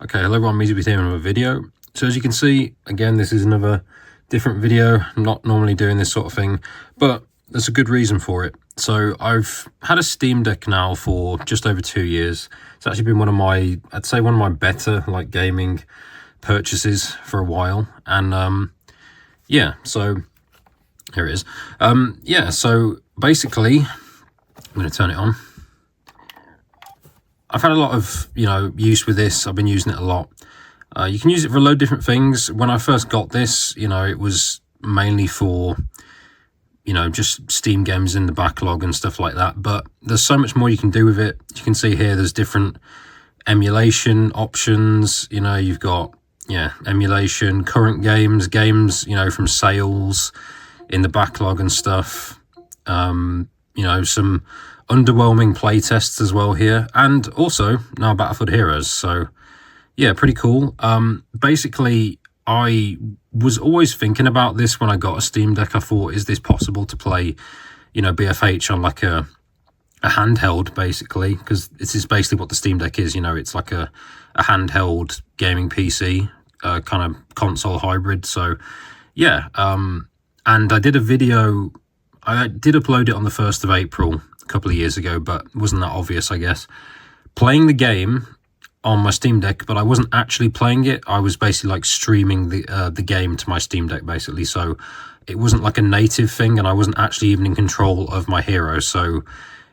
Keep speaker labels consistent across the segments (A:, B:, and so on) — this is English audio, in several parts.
A: Okay, hello everyone, Measy here in another video. So as you can see, again, this is another different video. I'm not normally doing this sort of thing, but there's a good reason for it. So I've had a Steam Deck now for just over 2 years. It's actually been one of my, I'd say one of my better like gaming purchases for a while. And yeah, so here it is. Yeah, so basically, I'm going to turn it on. I've had a lot of, use with this. I've been using it a lot. You can use it for a load of different things. When I first got this, it was mainly for, just Steam games in the backlog and stuff like that. But there's so much more you can do with it. You can see here there's different emulation options. You've got, emulation, current games, from sales in the backlog and stuff. Some underwhelming playtests as well here, and also now Battlefield Heroes. So yeah, pretty cool. Basically, I was always thinking about this when I got a Steam Deck. I thought, is this possible to play, BFH on like a handheld, basically? Because this is basically what the Steam Deck is. It's like a handheld gaming PC, kind of console hybrid. So yeah, and I did a video. I did upload it on the 1st of April, a couple of years ago, but it wasn't that obvious, I guess. Playing the game on my Steam Deck, but I wasn't actually playing it. I was basically like streaming the game to my Steam Deck, basically. So it wasn't like a native thing, and I wasn't actually even in control of my hero. So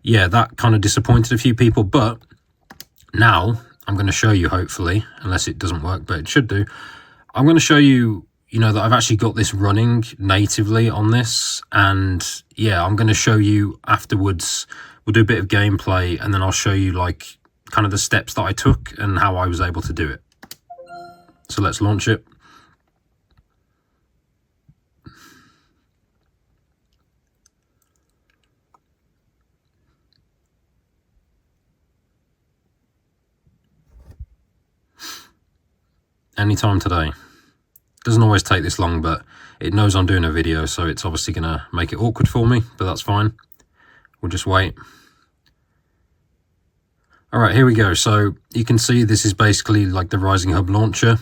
A: yeah, that kind of disappointed a few people. But now I'm going to show you, hopefully, unless it doesn't work, but it should do. I'm going to show you, that I've actually got this running natively on this. And yeah, I'm going to show you afterwards. We'll do a bit of gameplay, and then I'll show you like kind of the steps that I took and how I was able to do it. So let's launch it. Anytime today. Doesn't always take this long, but it knows I'm doing a video, so it's obviously going to make it awkward for me, but that's fine. We'll just wait. All right, here we go. So you can see this is basically like the Rising Hub launcher,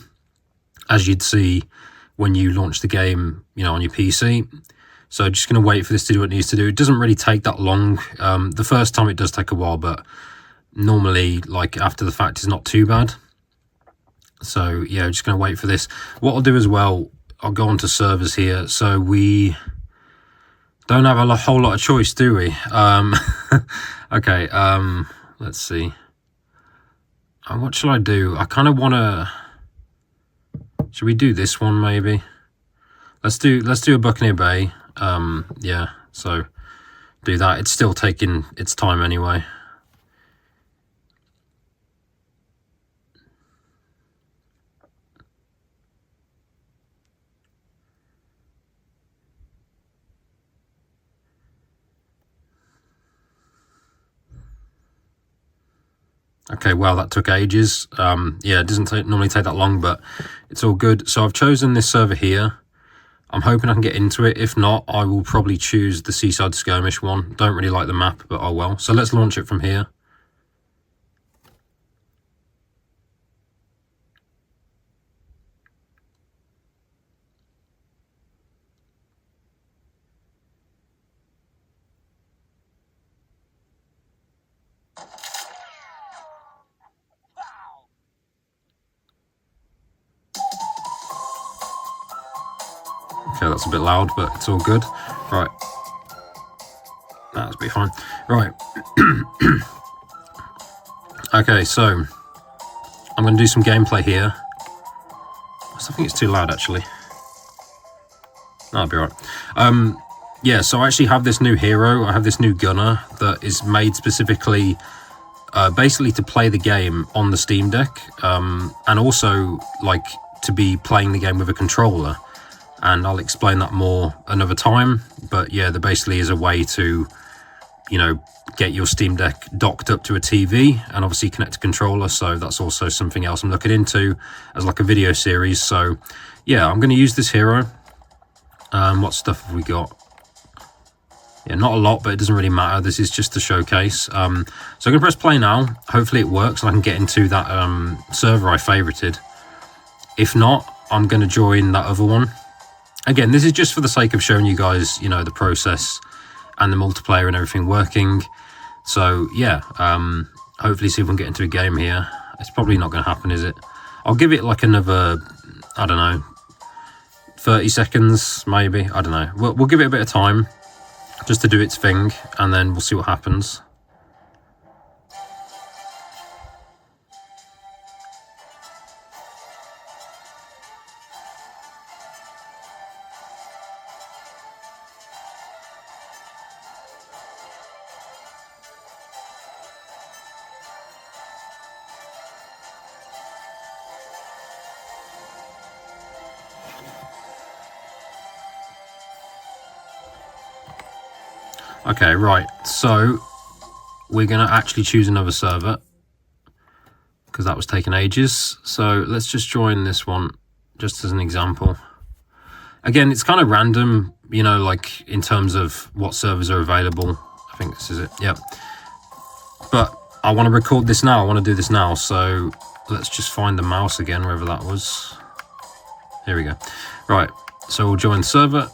A: as you'd see when you launch the game, on your PC. So just going to wait for this to do what it needs to do. It doesn't really take that long. The first time it does take a while, but normally, like after the fact, is not too bad. So yeah, just going to wait for this. What I'll do as well, I'll go on to servers here. So we don't have a whole lot of choice, do we? Okay, let's see. What shall I do? I kind of want to... Should we do this one maybe? Let's do a Buccaneer Bay. Yeah, so do that. It's still taking its time anyway. Okay, well, that took ages. Yeah, it doesn't normally take that long, but it's all good. So I've chosen this server here. I'm hoping I can get into it. If not, I will probably choose the Seaside Skirmish one. Don't really like the map, but oh well. So let's launch it from here. Okay, that's a bit loud, but it's all good. Right. That'll be fine. Right. Okay, so I'm going to do some gameplay here. I think it's too loud, actually. That'll be right. Yeah, so I actually have this new hero. I have this new gunner that is made specifically basically to play the game on the Steam Deck, and also like to be playing the game with a controller. And I'll explain that more another time. But yeah, there basically is a way to, get your Steam Deck docked up to a TV and obviously connect a controller. So that's also something else I'm looking into as like a video series. So yeah, I'm going to use this hero. What stuff have we got? Yeah, not a lot, but it doesn't really matter. This is just to showcase. So I'm going to press play now. Hopefully it works and I can get into that server I favorited. If not, I'm going to join that other one. Again, this is just for the sake of showing you guys, you know, the process and the multiplayer and everything working. So yeah, hopefully see if we can get into a game here. It's probably not going to happen, is it? I'll give it like another, I don't know, 30 seconds maybe. I don't know. We'll give it a bit of time just to do its thing, and then we'll see what happens. Okay, right, so we're going to actually choose another server because that was taking ages. So let's just join this one just as an example. Again, it's kind of random, you know, like in terms of what servers are available. I think this is it, yep. But I want to record this now, I want to do this now, so let's just find the mouse again, wherever that was. Here we go. Right, so we'll join the server.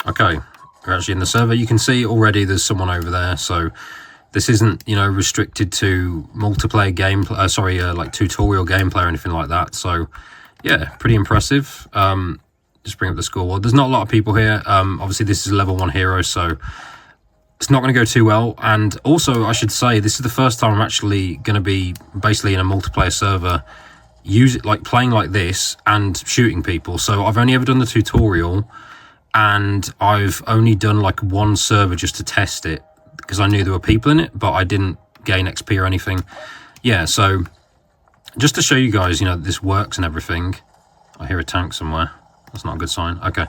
A: Okay, we're actually in the server. You can see already there's someone over there, so this isn't, you know, restricted to multiplayer game, like tutorial gameplay or anything like that. So yeah, pretty impressive. Just bring up the scoreboard. There's not a lot of people here. Obviously this is a level 1 hero, so it's not going to go too well. And also I should say, this is the first time I'm actually going to be basically in a multiplayer server, playing like this and shooting people. So I've only ever done the tutorial, and I've only done like one server just to test it because I knew there were people in it, but I didn't gain XP or anything. Yeah, so just to show you guys, you know, this works and everything. I hear a tank somewhere. That's not a good sign. Okay.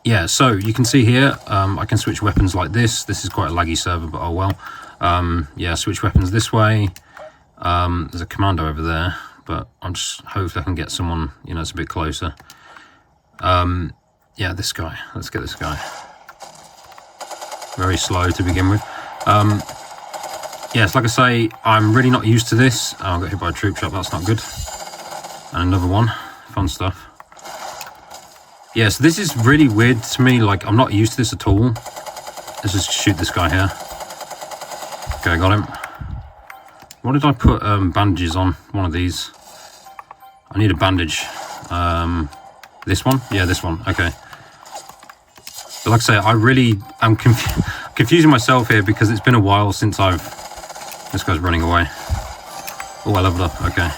A: Yeah, so you can see here, I can switch weapons like this. This is quite a laggy server, but oh well. Yeah, switch weapons this way. There's a commando over there, but I'm just hopefully I can get someone, you know, it's a bit closer. Yeah, this guy. Let's get this guy. Very slow to begin with. Yes, like I say, I'm really not used to this. Oh, I got hit by a troop shot. That's not good. And another one. Fun stuff. Yeah, so this is really weird to me. Like, I'm not used to this at all. Let's just shoot this guy here. Okay, I got him. What did I put bandages on? One of these. I need a bandage. This one? Yeah, this one. Okay. But like I say, I really am confusing myself here because it's been a while since I've... This guy's running away. Oh, I leveled up. Okay.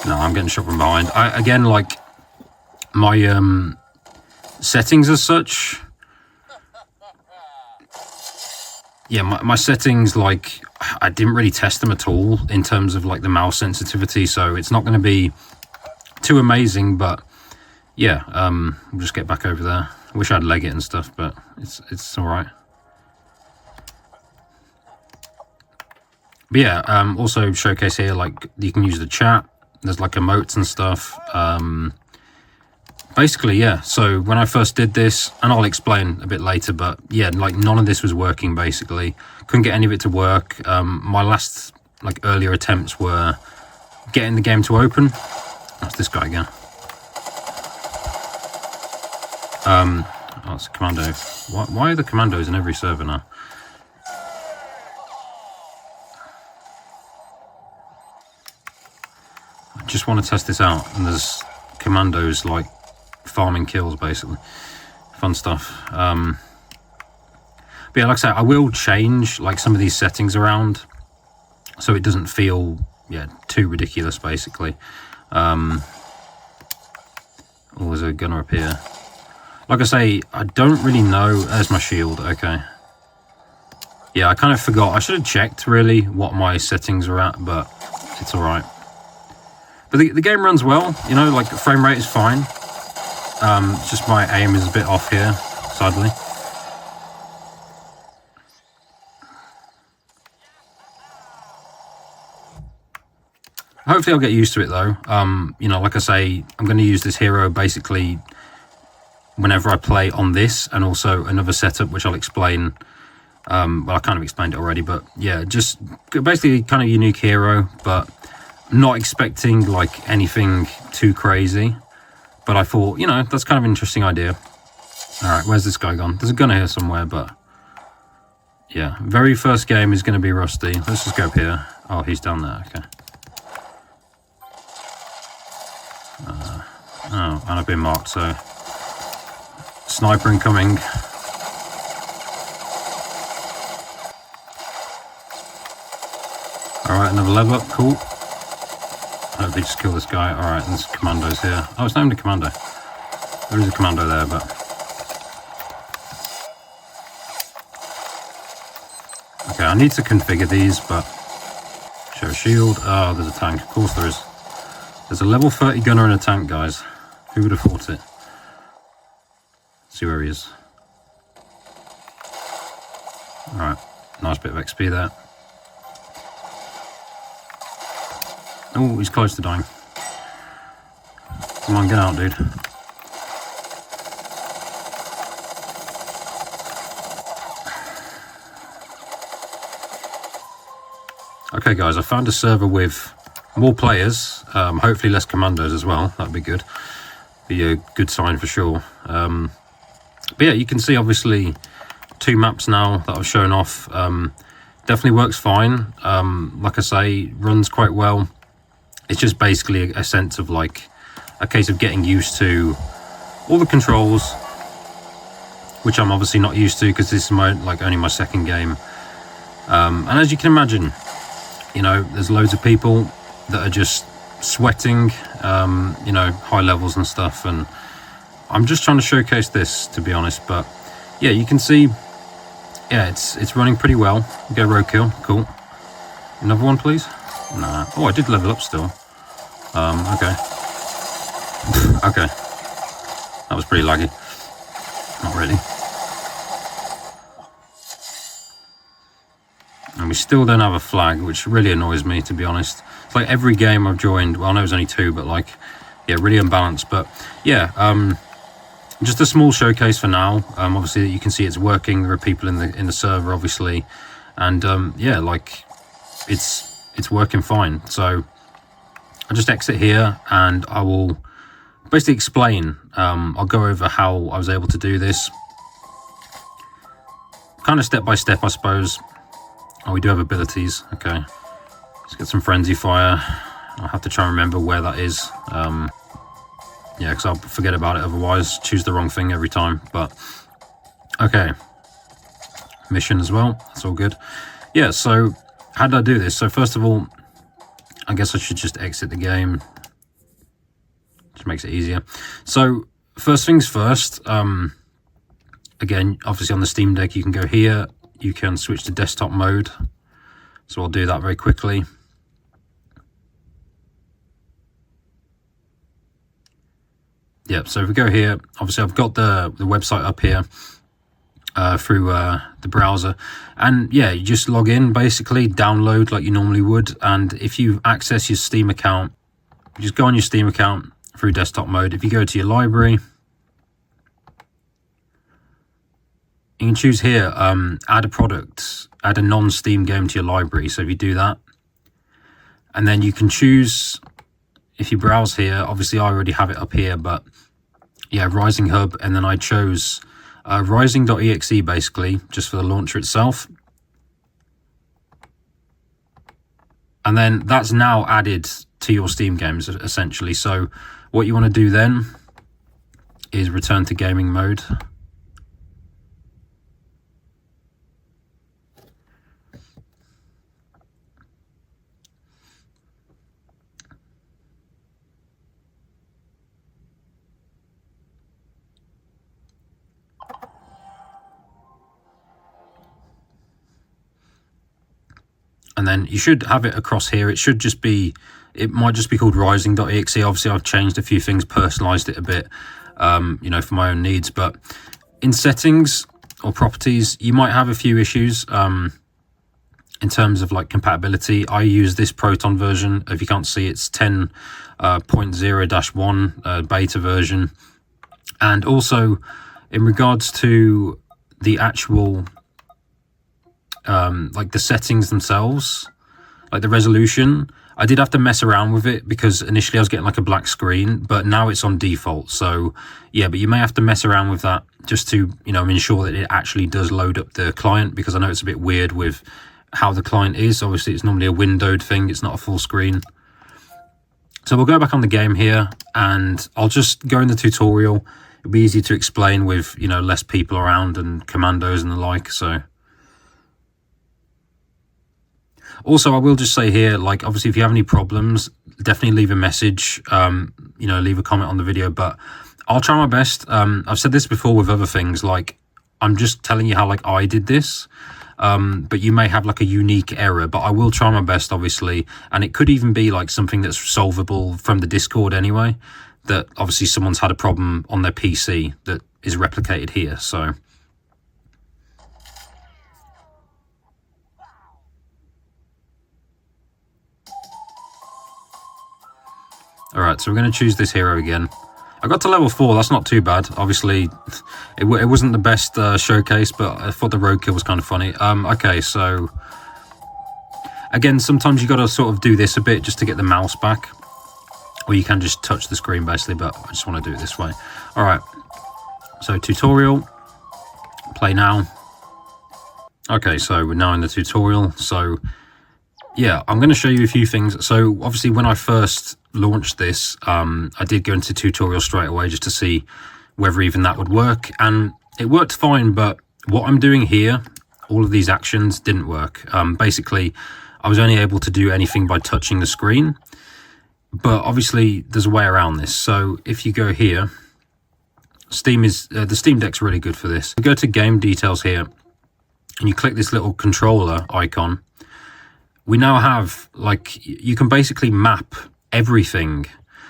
A: No, I'm getting shot from behind. Again, like, my settings as such... Yeah, my settings, like, I didn't really test them at all in terms of, like, the mouse sensitivity, so it's not going to be too amazing, but... Yeah, we'll just get back over there. Wish I'd leg it and stuff, but it's all right. But yeah, also showcase here, like, you can use the chat. There's, like, emotes and stuff. Basically, yeah, so when I first did this, and I'll explain a bit later, but yeah, like, none of this was working, basically. Couldn't get any of it to work. My last, like, earlier attempts were getting the game to open. That's this guy again. Oh, it's a commando. Why are the commandos in every server now? just want to test this out. And there's commandos like farming kills, basically. Fun stuff. But yeah, like I say, I will change like some of these settings around so it doesn't feel too ridiculous, basically. Oh, there's a gunner up here. Like I say, I don't really know. There's my shield. Okay. Yeah, I kind of forgot. I should have checked really what my settings are at, but it's all right. But the game runs well. You know, like the frame rate is fine. It's just my aim is a bit off here, sadly. Hopefully I'll get used to it though. You know, like I say, I'm going to use this hero basically whenever I play on this, and also another setup which I'll explain. Well, I kind of explained it already, but yeah, just basically kind of unique hero, but not expecting like anything too crazy. But I thought, you know, that's kind of an interesting idea. All right, where's this guy gone? There's a gunner here somewhere, but yeah, very first game is going to be rusty. Let's just go up here. Oh, he's down there. Okay. Oh, and I've been marked, so sniper incoming. Alright, another level up, cool. Hopefully just kill this guy. Alright, there's commandos here. Oh, it's not even a commando. There is a commando there, but... Okay, I need to configure these, but... Show shield. Oh, there's a tank. Of course there is. There's a level 30 gunner and a tank, guys. Who would have thought it? See where he is. Alright, nice bit of XP there. Oh, he's close to dying. Come on, get out, dude. Okay, guys, I found a server with more players, hopefully less commandos as well. That'd be good. Be a good sign for sure. But yeah, you can see obviously 2 maps now that I've shown off. Definitely works fine. Like I say, runs quite well. It's just basically a sense of like a case of getting used to all the controls, which I'm obviously not used to because this is only my second game. And as you can imagine, you know, there's loads of people that are just sweating, you know, high levels and stuff, and I'm just trying to showcase this, to be honest. But yeah, you can see, yeah, it's running pretty well. Go roadkill, cool. Another one, please. Nah. Oh, I did level up still. Okay. Okay. That was pretty laggy. Not really. And we still don't have a flag, which really annoys me, to be honest. It's like every game I've joined, well, I know it was only 2, but like, yeah, really unbalanced. But yeah, just a small showcase for now. Obviously, you can see it's working. There are people in the server, obviously, and yeah, like it's working fine. So I'll just exit here, and I will basically explain. I'll go over how I was able to do this, kind of step by step, I suppose. Oh, we do have abilities. Okay, let's get some frenzy fire. I'll have to try and remember where that is. Yeah, because I'll forget about it otherwise. Choose the wrong thing every time. But okay, mission as well. That's all good. Yeah. So how did I do this? So first of all, I guess I should just exit the game. Just makes it easier. So first things first. Again, obviously on the Steam Deck, you can go here. You can switch to desktop mode. So I'll do that very quickly. Yep, so if we go here, obviously I've got the website up here through the browser. And yeah, you just log in, basically, download like you normally would. And if you access your Steam account, you just go on your Steam account through desktop mode. If you go to your library, you can choose here, add a product, add a non-Steam game to your library. So if you do that, and then you can choose, if you browse here, obviously I already have it up here, but yeah, Rising Hub, and then I chose rising.exe basically, just for the launcher itself. And then that's now added to your Steam games, essentially. So what you want to do then is return to gaming mode. And then you should have it across here. It should just be, it might just be called rising.exe. Obviously, I've changed a few things, personalized it a bit, you know, for my own needs. But in settings or properties, you might have a few issues in terms of like compatibility. I use this Proton version. If you can't see, it's 10.0-1 beta version. And also in regards to the actual like the settings themselves, like the resolution, I did have to mess around with it because initially I was getting like a black screen, but now it's on default. So yeah, but you may have to mess around with that just to, you know, ensure that it actually does load up the client, because I know it's a bit weird with how the client is. Obviously it's normally a windowed thing, it's not a full screen. So we'll go back on the game here and I'll just go in the tutorial. It'll be easy to explain with, you know, less people around and commandos and the like. So also, I will just say here, like, obviously, if you have any problems, definitely leave a message, you know, leave a comment on the video, but I'll try my best. I've said this before with other things, like, I'm just telling you how, like, I did this, but you may have, like, a unique error, but I will try my best, obviously, and it could even be, like, something that's solvable from the Discord anyway, that obviously someone's had a problem on their PC that is replicated here, so... Alright, so we're going to choose this hero again. I got to level 4, that's not too bad. Obviously, it wasn't the best showcase, but I thought the roadkill was kind of funny. Okay, so... Again, sometimes you got to sort of do this a bit just to get the mouse back. Or you can just touch the screen, basically, but I just want to do it this way. Alright, so tutorial. Play now. Okay, so we're now in the tutorial, so... Yeah, I'm going to show you a few things. So obviously when I first launched this, I did go into tutorial straight away just to see whether even that would work. And it worked fine, but what I'm doing here, all of these actions didn't work. Basically, I was only able to do anything by touching the screen. But obviously there's a way around this. So if you go here, the Steam Deck's really good for this. You go to game details here and you click this little controller icon. We now have, like, you can basically map everything.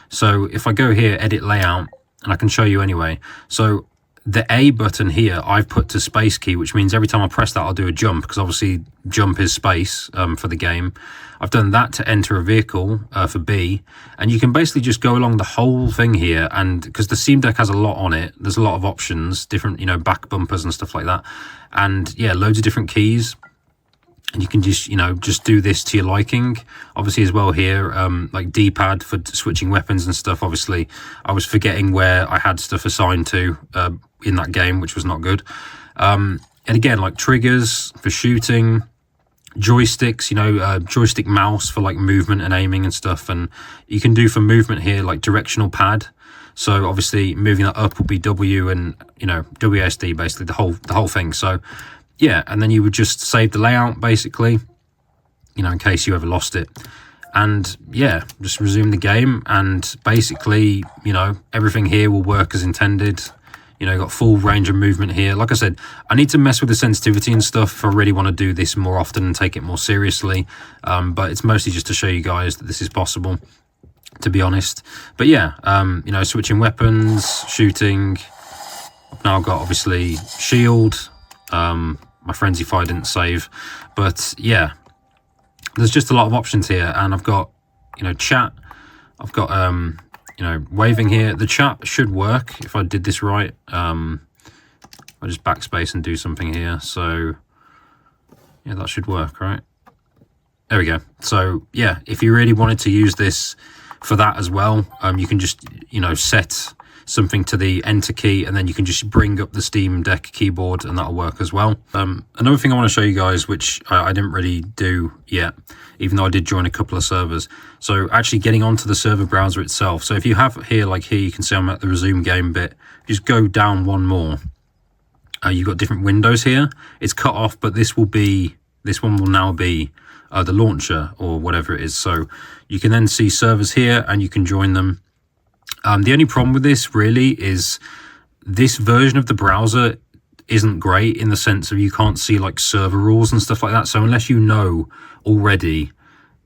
A: So if I go here, edit layout, and I can show you anyway. So the A button here, I've put to space key, which means every time I press that, I'll do a jump, because obviously jump is space for the game. I've done that to enter a vehicle for B, and you can basically just go along the whole thing here, and because the Steam Deck has a lot on it, there's a lot of options, different, you know, back bumpers and stuff like that. And yeah, loads of different keys. And you can just, you know, just do this to your liking. Obviously as well here, like D-pad for switching weapons and stuff. Obviously, I was forgetting where I had stuff assigned to in that game, which was not good. And again, like triggers for shooting, joysticks, you know, joystick mouse for like movement and aiming and stuff. And you can do for movement here, like directional pad. So obviously moving that up will be W and, you know, WASD, basically the whole thing. So yeah, and then you would just save the layout, basically, you know, in case you ever lost it. And yeah, just resume the game, and basically, you know, everything here will work as intended. You know, got full range of movement here. Like I said, I need to mess with the sensitivity and stuff if I really want to do this more often and take it more seriously. But it's mostly just to show you guys that this is possible, to be honest. But yeah, you know, switching weapons, shooting. I've now got, obviously, shield. My frenzy fire didn't save, but yeah, there's just a lot of options here. And I've got, you know, chat, I've got you know, waving here. The chat should work if I did this right. I'll just backspace and do something here, so yeah, that should work, right? There we go. So yeah, if you really wanted to use this for that as well, you can just, you know, set something to the enter key, and then you can just bring up the Steam Deck keyboard and that'll work as well. Another thing I want to show you guys, which I didn't really do yet, even though I did join a couple of servers. So actually getting onto the server browser itself. So if you have here, like here, you can see I'm at the resume game bit. Just go down one more. You've got different windows here. It's cut off, but this one will now be the launcher or whatever it is. So you can then see servers here and you can join them. The only problem with this really is this version of the browser isn't great in the sense of you can't see like server rules and stuff like that. So unless you know already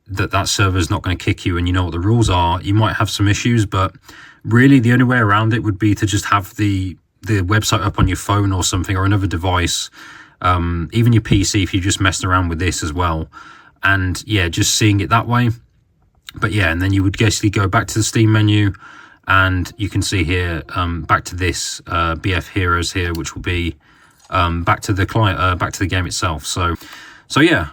A: that server is not going to kick you and you know what the rules are, you might have some issues. But really the only way around it would be to just have the website up on your phone or something, or another device, even your PC if you just messed around with this as well. And yeah, just seeing it that way. But yeah, and then you would basically go back to the Steam menu, and you can see here back to this BF Heroes here, which will be back to the client, back to the game itself. So yeah,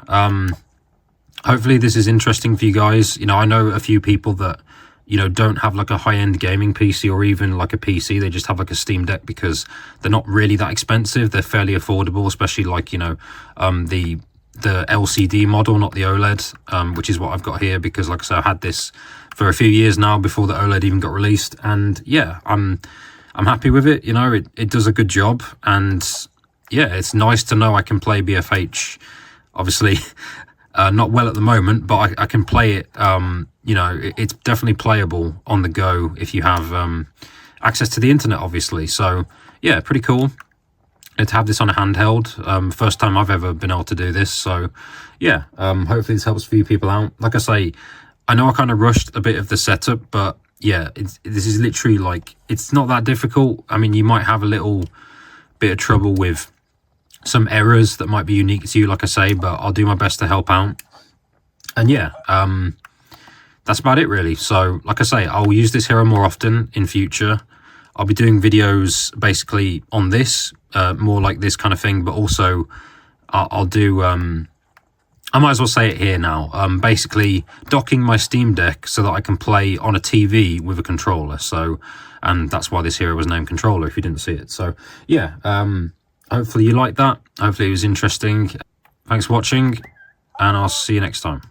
A: hopefully this is interesting for you guys. You know, I know a few people that, you know, don't have like a high-end gaming PC or even like a PC. They just have like a Steam Deck because they're not really that expensive. They're fairly affordable, especially like, you know, the LCD model, not the OLED, which is what I've got here, because like I said, I had this for a few years now before the OLED even got released. And yeah, I'm happy with it. You know, it does a good job. And yeah, it's nice to know I can play BFH, obviously not well at the moment, but I can play it. You know, it's definitely playable on the go if you have access to the internet, obviously. So yeah, pretty cool to have this on a handheld. First time I've ever been able to do this. So yeah, hopefully this helps a few people out. Like I say, I know I kind of rushed a bit of the setup, but yeah, this is literally like, it's not that difficult. I mean, you might have a little bit of trouble with some errors that might be unique to you, like I say, but I'll do my best to help out. And yeah, that's about it really. So like I say, I'll use this hero more often in future. I'll be doing videos basically on this, more like this kind of thing, but also I'll do, I might as well say it here now, basically docking my Steam Deck so that I can play on a TV with a controller. So, and that's why this hero was named Controller, if you didn't see it. So yeah, hopefully you liked that. Hopefully it was interesting. Thanks for watching, and I'll see you next time.